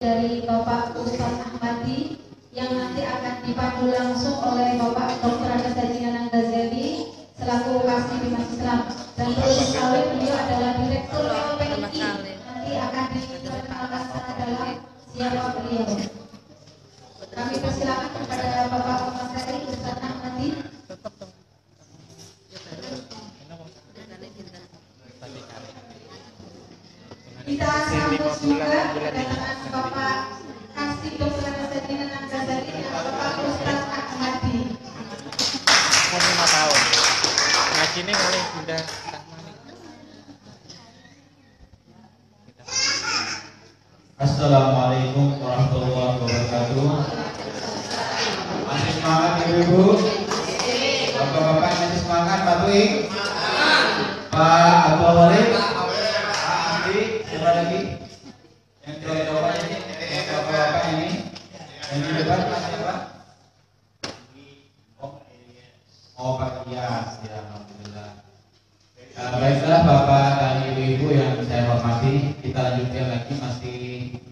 dari Bapak Ustadz Ahmadi yang nanti akan dipandu langsung oleh Bapak Dr. Agus Haji Nanang Ghazali selaku Kasih Bimas Islam, dan terus sekali beliau adalah Direktur LPI. Nanti akan diperkenalkan secara dalam siapa beliau. Kami persilakan kepada Bapak Mas Ustadz Ahmadi. Kita sambut juga kedatangan Bapak Kasih Dr. Haji Nanang Ghazali dan Bapak Ustadz Ahmadi. 5 tahun. Ngaji ini mulai pindah. Assalamualaikum warahmatullahi wabarakatuh. Masih semangat ibu-ibu? Bapak-bapak masih semangat Pak Dwi? Pak Abdul Walid? Pak Andi? Siapa lagi? Yang coba ini? Bapak-bapak ini? Yang di depan Pak siapa? Oh Pak Iyas, ya alhamdulillah. Baiklah Bapak dan Ibu-ibu yang saya hormati, kita lanjutkan lagi, masih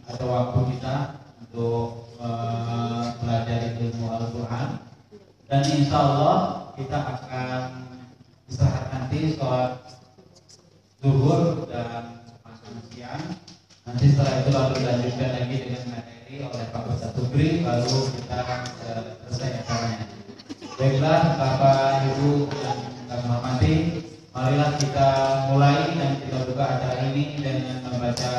ada waktu kita untuk belajar ilmu Al-Quran, dan insya Allah kita akan istirahat nanti sholat zuhur dan makan siang. Nanti setelah itu lalu dilanjutkan lagi dengan materi oleh Pak Ustadz Tubri, baru kita selesai acaranya. Baiklah Bapak Ibu yang kami hormati, marilah kita mulai dan kita buka acara ini dengan membaca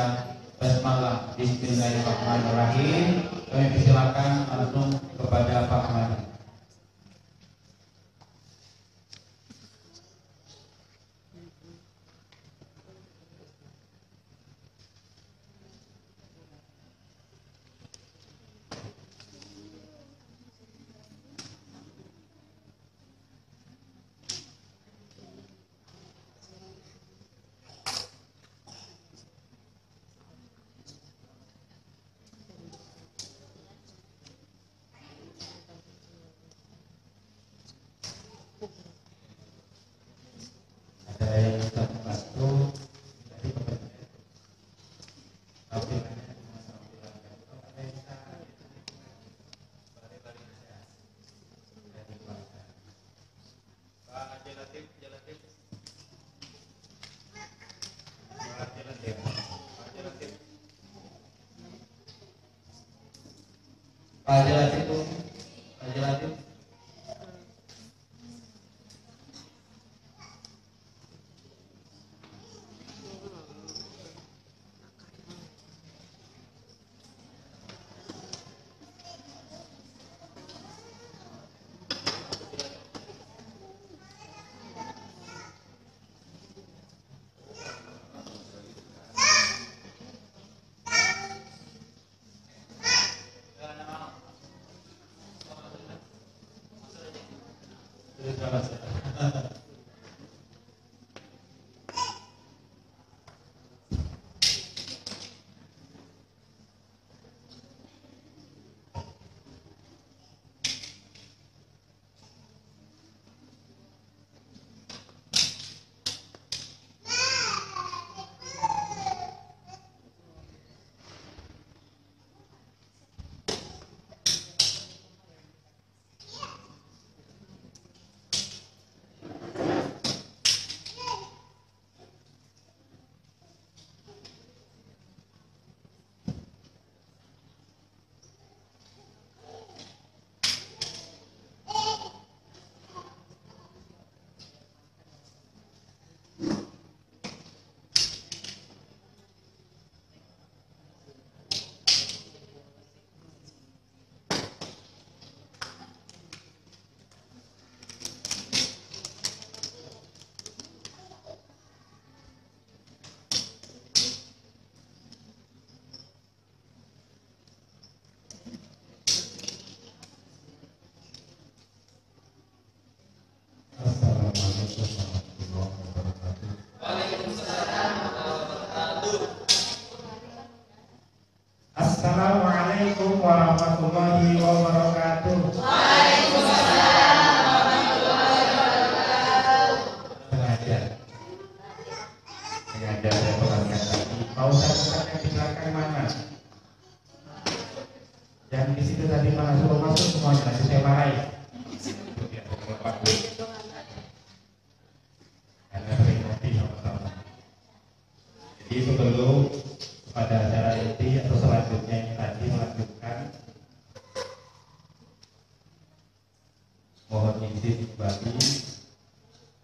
basmalah. Bismillahirrahmanirrahim. Kami persilakan langsung kepada Pak Ahmad. Pak Latif. Assalamualaikum warahmatullahi wabarakatuh. Waalaikumsalam warahmatullahi wabarakatuh. Sengaja saya perhatikan tadi. Mau saya yang di belakang mana? Jadi sebelum pada acara inti atau selanjutnya yang tadi melanjutkan, mohon izin kembali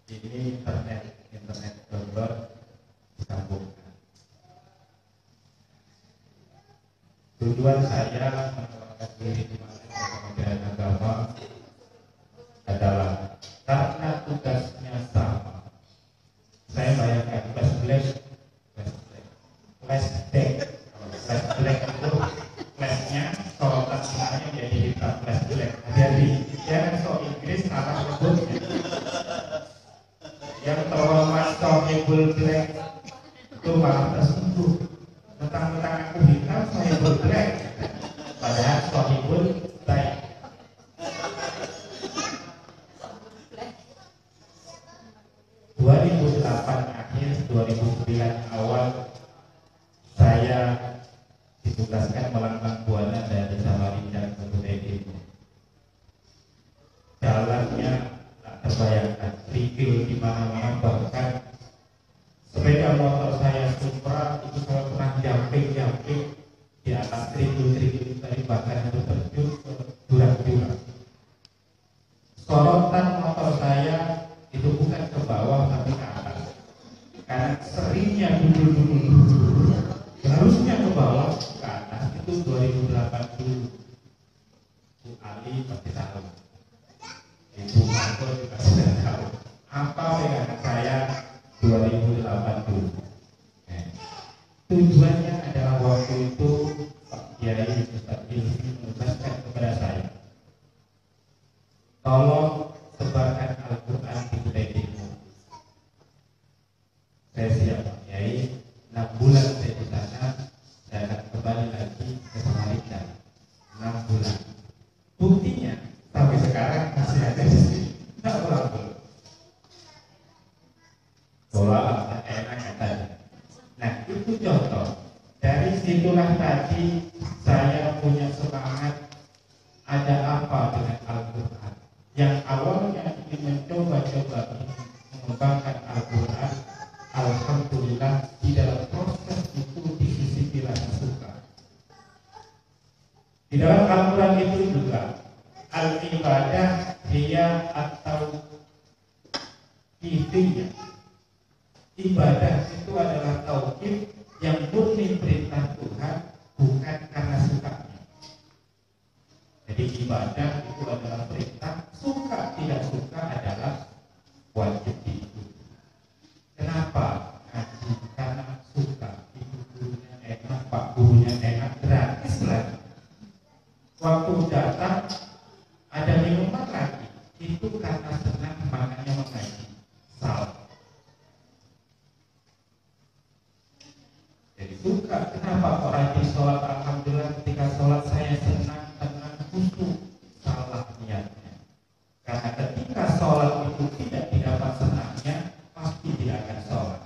ini internet gambar disambungkan. Tujuan saya menawarkan diri di Kementerian Agama adalah karena tugasnya sama. Saya bayangkan flashback itu flashnya sorotan semuanya jadi hitam flashback. Jadi jangan sok Inggris salah sebutnya. Yang terhormat Sohibul Black itu malah tersinggung. Mentang-mentang aku hitam Sohibul Black, padahal Sohibul Black. 2008 akhir, 2009 awal saya ditugaskan melambang buana dari Samarinda ke Kutai. Jalannya tak terbayangkan, trikil di mana-mana, bahkan sepeda motor saya Supra itu saya pernah jumping di atas trikil tadi, bahkan itu terjun ke jurang-jurang. Sorotan motor saya itu bukan ke bawah tapi ke atas, karena seringnya dulu harusnya ke bawah ke atas. Itu 2008 dulu. Bu Ali pasti tahu, Ibu Marco juga sudah tahu apa pegangan saya 2008 dulu. Tujuannya adalah waktu itu Pak Kiai Ustaz Ilmi menugaskan kepada saya, tolong sebarkan Al-Quran di Kutai Timur. Saya siap Pak Kiai, 6 bulan saya di sana, saya akan kembali lagi ke Samarinda. 6 bulan. Buktinya sampai sekarang masih ada di sini. Tidak pulang. Bola enak katanya. Nah, itu contoh. Dari situlah tadi saya punya semangat, ada apa dengan Al-Quran. Yang awalnya ingin mencoba-coba mengembangkan Al-Quran, alhamdulillah di dalam proses itu disisipi rasa suka. Di dalam Al-Quran itu juga al-ibadah dia atau intinya ibadah itu adalah tauhid yang murni perintah Tuhan, bukan karena sukanya. Jadi ibadah itu adalah perintah, suka tidak suka adalah wajib diikuti. Kenapa? Karena suka, ibu gurunya enak, pak gurunya enak, gratis lagi. Waktu datang ada minuman lagi, itu karena senang makanya mengaji. Salah. Jadi suka. Kenapa kok rajin sholat? Alhamdulillah ketika sholat saya senang, tenang, khusyuk. Salah niatnya. Karena ketika sholat itu tidak didapat senangnya, pasti tidak akan sholat.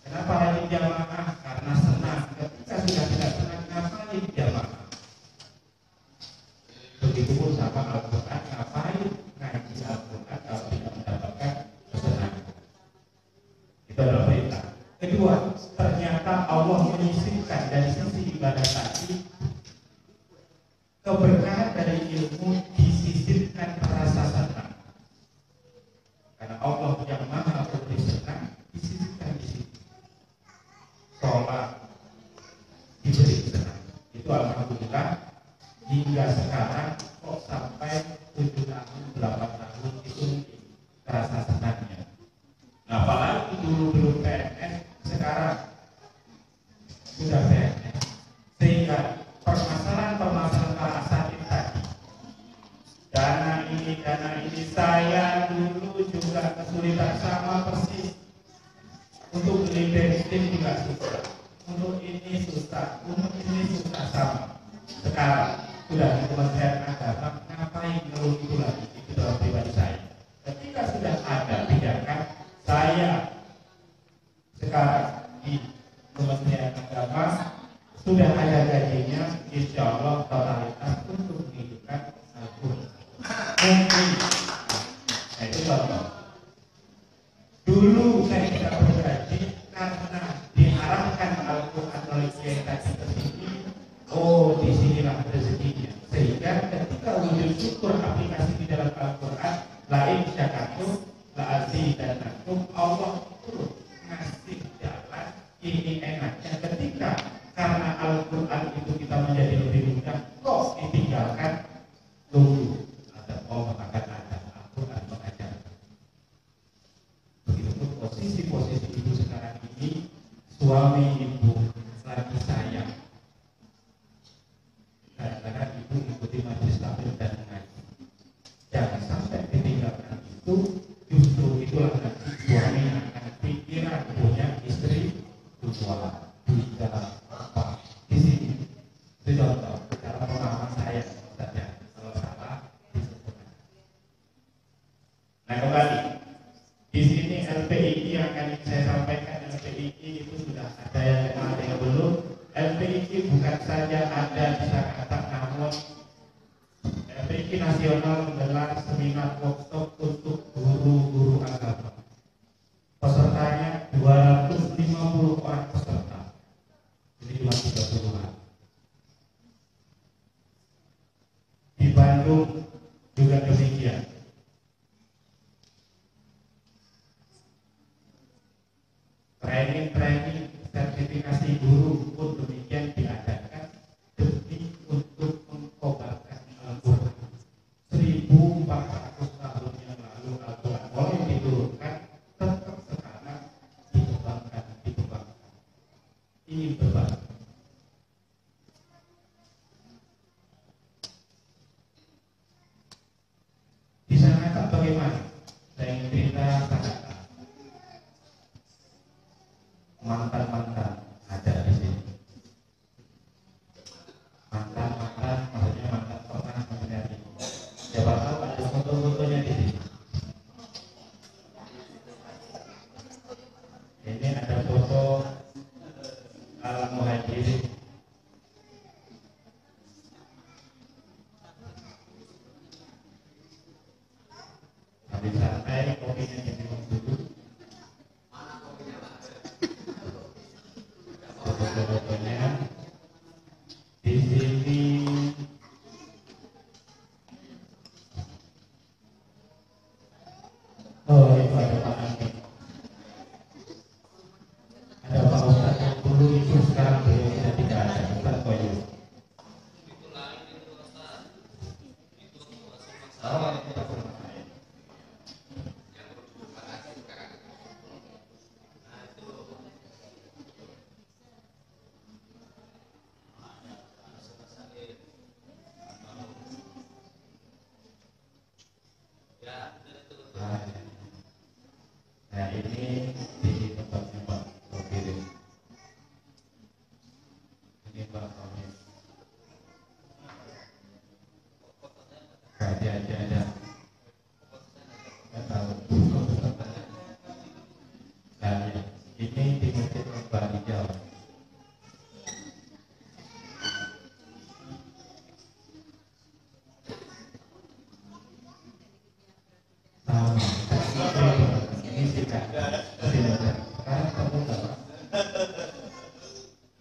Kenapa rajin jamaah? Karena senang. Ketika sudah tidak senang, ngapain jamaah? Begitu pun sama Al-Quran, ngapain ngaji Al-Quran kalau tidak mendapatkan kesenangan? Itu adalah perintah. Kedua, ternyata Allah menyisipkan dari sisi ibadah tadi keberkahan dari ilmu, disisipkan rasa senang. Karena Allah yang maha memberi senang, disisipkan di situ. Sholat diberi senang. Itu alhamdulillah hingga sekarang kok sampai 7 tahun, 8 tahun itu rasa senangnya. Nah, apalagi dulu PNS, sekarang sudah PNS, sehingga permasalahan para asatid tadi, dana ini saya dulu juga kesulitan sama persis. Untuk beli bensin juga susah, untuk ini susah sama. Sekarang sudah di Kementerian Agama, ngapain ngeluh itu lagi? Itu dalam pribadi saya. Ketika sudah ada tindakan, saya sekarang di Kementerian Agama sudah ada gajinya, insya Allah totalitas untuk menghidupkan Al-Quran. Mungkin, nah itu contoh. Dulu saya tidak bergaji karena diharapkan tergantung Allah itu ngasih jalan ini enaknya ketika karena Al-Quran itu kita menjadi lebih mudah kok ditinggalkan tunggu ada Allah akan ada Al-Quran mengajarkan. Begitupun posisi-posisi ibu sekarang ini, suami ibu lagi sayang kadang-kadang ibu ikuti majelis taklim dan ngaji, jangan sampai ditinggalkan itu. Justru itulah nanti suami akan pikiran punya istri tua bisa apa di sini. Itu contoh cara pemahaman saya saja, kalau salah disebutkan. Nah kembali di sini LPII yang akan saya sampaikan, LPII itu sudah ada yang kenal, ada yang belum. LPII bukan saja ada di Jakarta, namun LPII nasional menggelar seminar workshop untuk guru-guru agama. Pesertanya 250 orang peserta. Jadi cuma 30-an. Di Bandung juga demikian. Training sertifikasi guru pun demikian diadakan demi untuk mengkobarkan Al-Quran. 1400 tahun yang lalu Al-Quran mulai diturunkan, tetap sekarang dikembangkan. Ini berbalik. Di sana tak bagaimana? Saya ingin cerita sangat mantan-mantan ada di sini. Mantan-mantan maksudnya mantan pernah menjadi. Siapa tahu ada foto-fotonya di sini. Ini ada foto Al-Muhajirin. Habis santai kopinya diminum dulu. Foto-fotonya di sini. Oh, itu ada Pak Amin. Ada Pak Ustadz yang dulu itu, sekarang beliau sudah tidak ada. Ustadz Koyus. Oh, itu Pak Ustadz. Nah ini di tempatnya Pak Sofirin. Ini Pak Sofirin. Kaji aja ada. Nggak tahu. Nah ini di Masjid Al Hijau.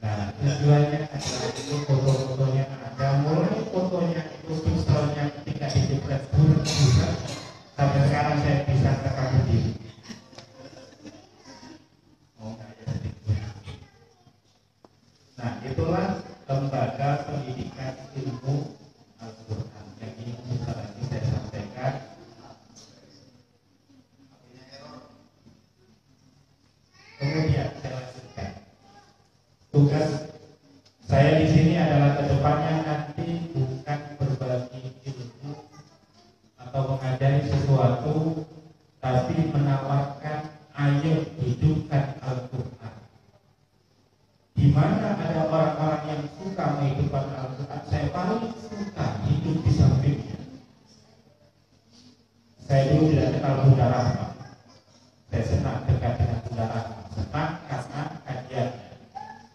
Nah, tujuannya adalah itu foto-fotonya ada, mulai fotonya itu pixelnya ketika dijepret bulat sampai sekarang saya bisa rekam berdiri. Nah, itulah lembaga pendidikan ilmu Al-Quran yang ini sebentar lagi saya sampaikan. Kemudian saya lanjutkan. Tugas saya di sini adalah kedepannya nanti bukan berbagi ilmu atau mengajari sesuatu, tapi menawarkan ayo hidupkan Al-Quran. Di mana ada orang-orang yang suka menghidupkan Al-Quran, saya paling suka hidup di sampingnya. Saya dulu tidak kenal Bunda Rahma. Saya senang dekat dengan Bunda Rahma. Senang karena kajiannya.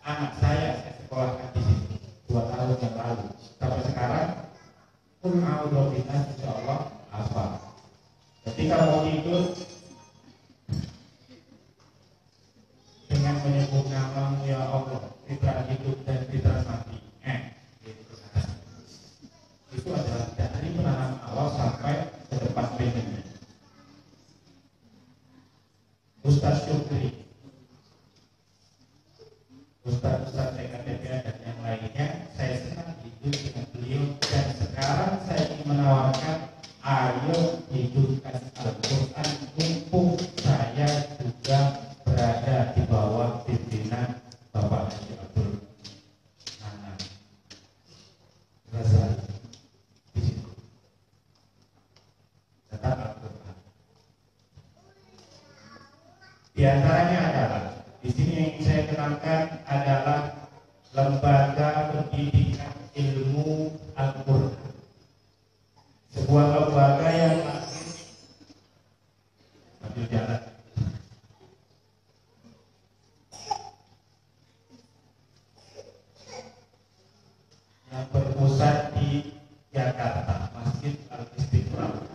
Anak saya sekolahkan di sini 2 tahun yang lalu. Sampai sekarang pun alhamdulillah insya Allah hafal. Ketika mau tidur dengan menyebut nama ya Allah, fitrah hidup dan fitrah mati. Itu adalah dari penanam awal sampai ke depan pengennya. Ustaz Syukri, Ustaz TKTP dan yang lainnya. Saya senang hidup dengan beliau dan sekarang saya ingin menawarkan, ayo hidupkan Al-Quran mumpung saya juga berada di bawah pimpinan Bapak Haji Abdul Hanan Ghazali. Di situ tetap Al-Quran. Di antaranya adalah, di sini yang ingin saya kenalkan adalah Lembaga Pendidikan Ilmu Al-Quran, sebuah lembaga yang lahir sambil jalan yang berpusat di Jakarta, Masjid Al-Istiqlal.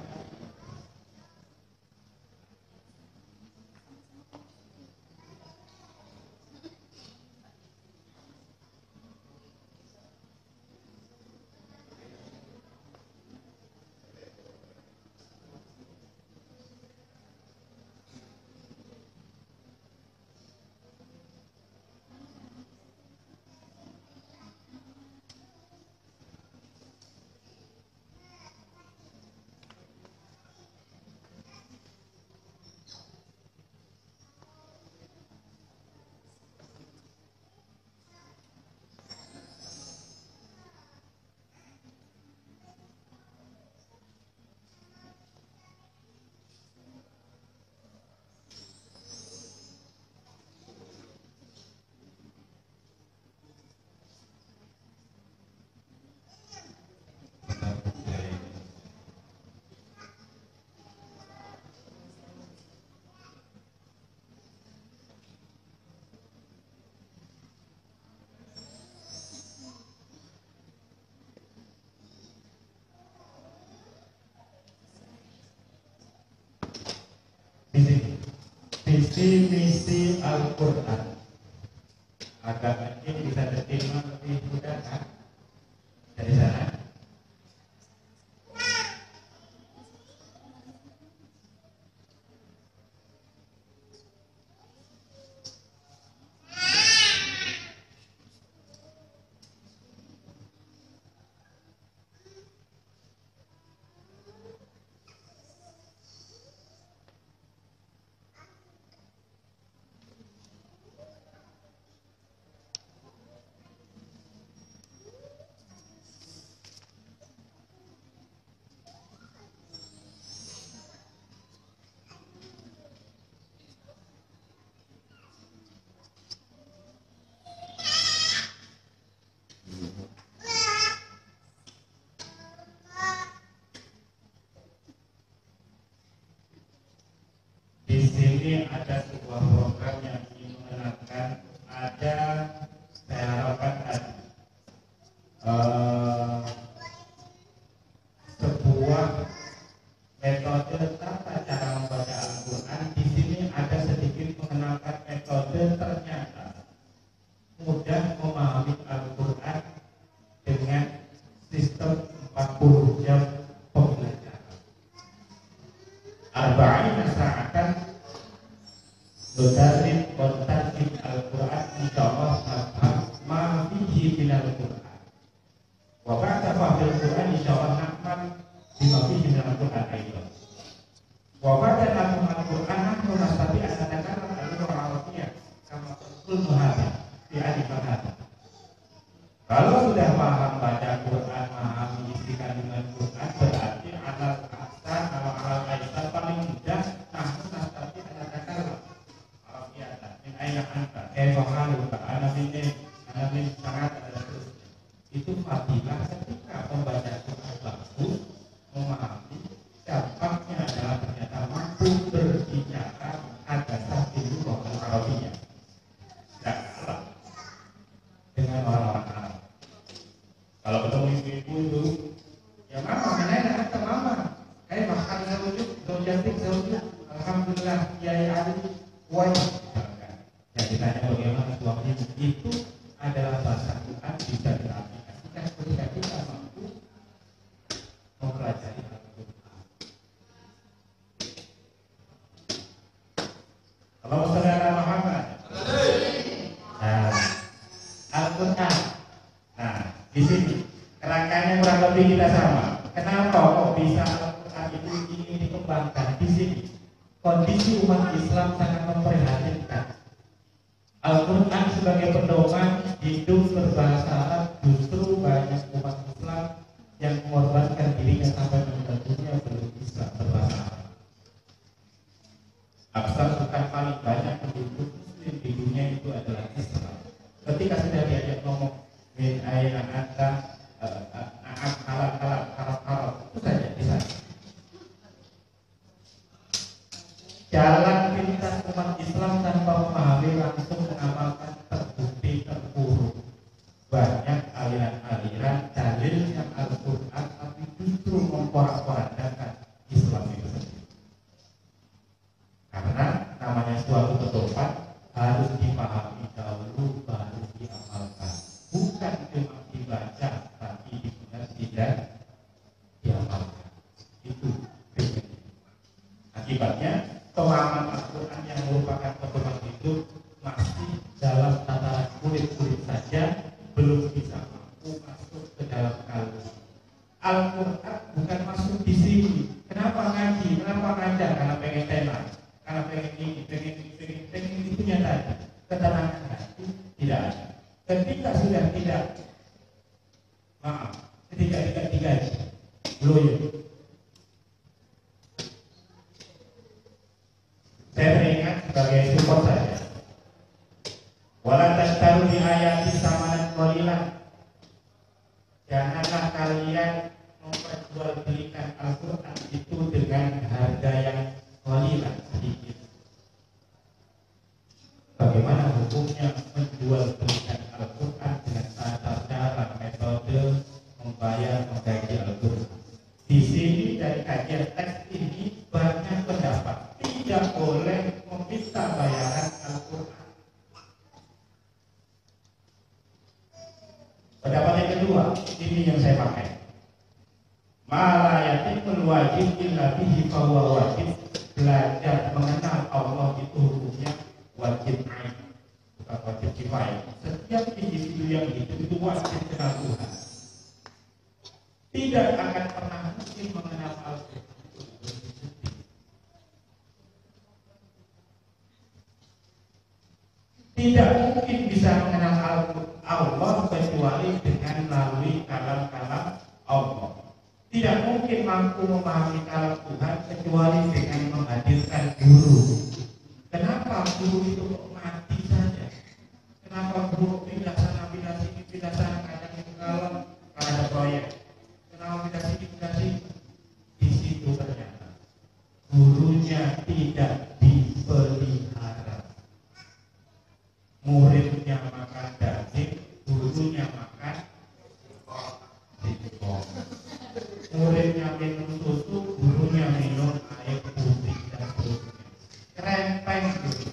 Di sini visi misi Al-Quran agar ini bisa diterima lebih mudah kan? Dari sana. Di sini ada sebuah program yang ingin mengenalkan, ada, saya harapkan tadi sebuah metode tata cara membaca Al-Quran. Di sini ada sedikit mengenalkan metode, ternyata mudah memahami Al-Quran dengan sistem 40 jam pembelajaran. Arba'ina sa'atan Nudarib kontarib Al-Quran, insyaallah ma fihi minal Quran. Wa ba'da fahil Quran insyaallah na'mal bima fihi minal Quran aidan. Wa ba'da na'mal Al-Quran nahnu nastabi an natakallam al-lugha al-arabiyyah kama qul muhadha fi adibah. Kalau sudah paham baca Quran, memahami isi kandungan Quran, berarti alal kata kalau alal kaitan paling mudah nahnu nastabi an natakallam min aina anta haluka ana min sangat ada terus. Itu fadilah ketika pembaca Quran bagus, memahami dampaknya adalah ternyata mampu berbicara ada satu lugha Arabiyah. Tidak kalah dengan orang-orang Arab. Kalau ketemu ibu-ibu itu, ya mama, mana ada mama? Bahkan zawjuk, alhamdulillah, kiai Ali, wajib. Yang ditanya bagaimana suaminya, itu adalah bahasa Quran bisa diaplikasikan ketika kita mampu mempelajari Al-Quran. Allahumma sholli ala Muhammad. Nah, Al-Quran. Nah, di sini kerangkanya kurang lebih kita sama. Kenapa kok bisa Al-Quran itu ingin dikembangkan? Di sini kondisi umat Islam sangat memprihatinkan. Al-Quran sebagai pedoman hidup berbahasa Arab, justru banyak umat Islam yang mengorbankan dirinya sampai meninggal dunia belum bisa berbahasa Arab. Aksar bukan paling banyak penduduk Muslim di dunia itu adalah Islam. Ketika sudah diajak ngomong min ayat anta harap itu saja bisa. Jalan pintas umat Islam tanpa memahami langsung mengamalkan terbukti terpuruk. Banyak aliran-aliran dalilnya Al-Quran tapi justru memporak-porandakan Islam itu sendiri. Karena namanya suatu pedoman harus dipahami dahulu baru diamalkan. Bukan cuma dibaca tapi benar tidak diamalkan. Itu prinsipnya. Akibatnya pemahaman Al-Quran yang merupakan pedoman hidup masih dalam tataran kulit-kulit saja, belum bisa mampu masuk ke dalam kalbu. Al-Quran bukan masuk di sini. Kenapa ngaji? Kenapa ngajar? Karena pengen tenang, karena pengen ini, pengen itunya tadi. Ketenangan hati tidak ada. Ketika sudah tidak, ketika tidak digaji, loyo. Saya teringat sebagai support saja. Wala tastaru bi ayati samanan qalilan. Janganlah kalian memperjualbelikan Al-Quran itu dengan harga yang qalilan, sedikit. Bagaimana hukumnya menjualbelikan Al-Quran dengan tata cara metode membayar menggaji Al-Quran? Di sini dari kajian teks ini banyak pendapat tidak boleh meminta bayaran Al-Quran. Pendapat yang kedua, ini yang saya pakai. Malayatimul wajib illa bihi fahuwa wajib. Belajar mengenal Allah itu hukumnya wajib ain, bukan wajib kifayah. Setiap individu yang hidup itu wajib kenal Tuhan. Tidak akan pernah mungkin mengenal Al-Quran. Tidak mungkin bisa mengenal Allah kecuali dengan melalui kalam-kalam Allah. Tidak mungkin mampu memahami kalam Tuhan kecuali dengan menghadirkan guru. Kenapa guru itu kok mati saja? Kenapa guru pindah sana, pindah sini, pindah sana, kadang itu kalau ada proyek. Kenapa pindah sini, pindah sini? Di situ ternyata gurunya tidak dipelihara. Muridnya makan daging, gurunya makan singkong. Muridnya minum susu, gurunya minum air putih dan seterusnya. Krempeng gitu.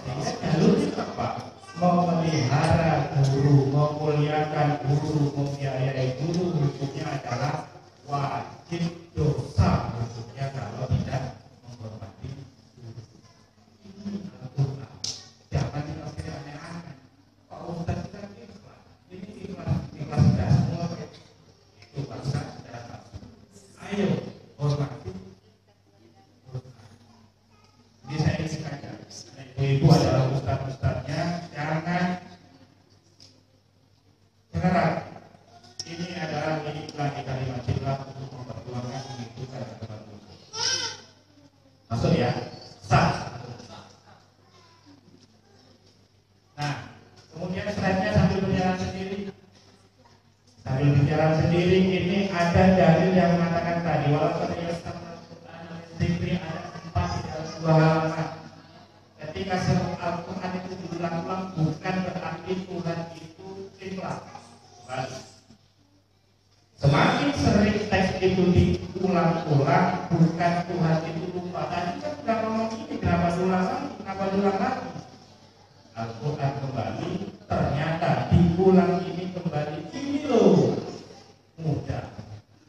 Sehingga jalurnya apa? Memelihara guru, memuliakan guru, membiayai guru, hukumnya adalah wajib dosa hukumnya kalau tidak menghormati guru. Ini Al-Quran. Jangan dikasih aneh-aneh. Pak Ustaz kita ikhlas. Ini ikhlas sudah semua. Itu bahasa dasar. Ayo hormati. Ini saya ingin saja. Ibu adalah ustaz-ustaznya. Jangan ragu. Ini adalah miliklah di kalimat cinta untuk memperjuangkan menghidupkan agama Tuhan. Masuk ya? Sah. Nah, kemudian slide-nya sambil berjalan sendiri. Sambil berjalan sendiri ini ada dalil yang mengatakan tadi walaupun ada 4 di dalam 2 halaman. Ketika surat Al-Quran itu diulang-ulang bukan berarti Tuhan itu ikhlas. Semakin sering teks itu diulang-ulang bukan Tuhan itu lupa. Tadi kan sudah ngomong ini, kenapa diulang lagi? Al-Quran kembali, ternyata diulang ini kembali. Ini loh mudah.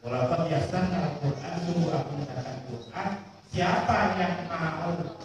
Walaupun biasanya Al-Quran sungguh aku mengatakan Quran siapa yang mau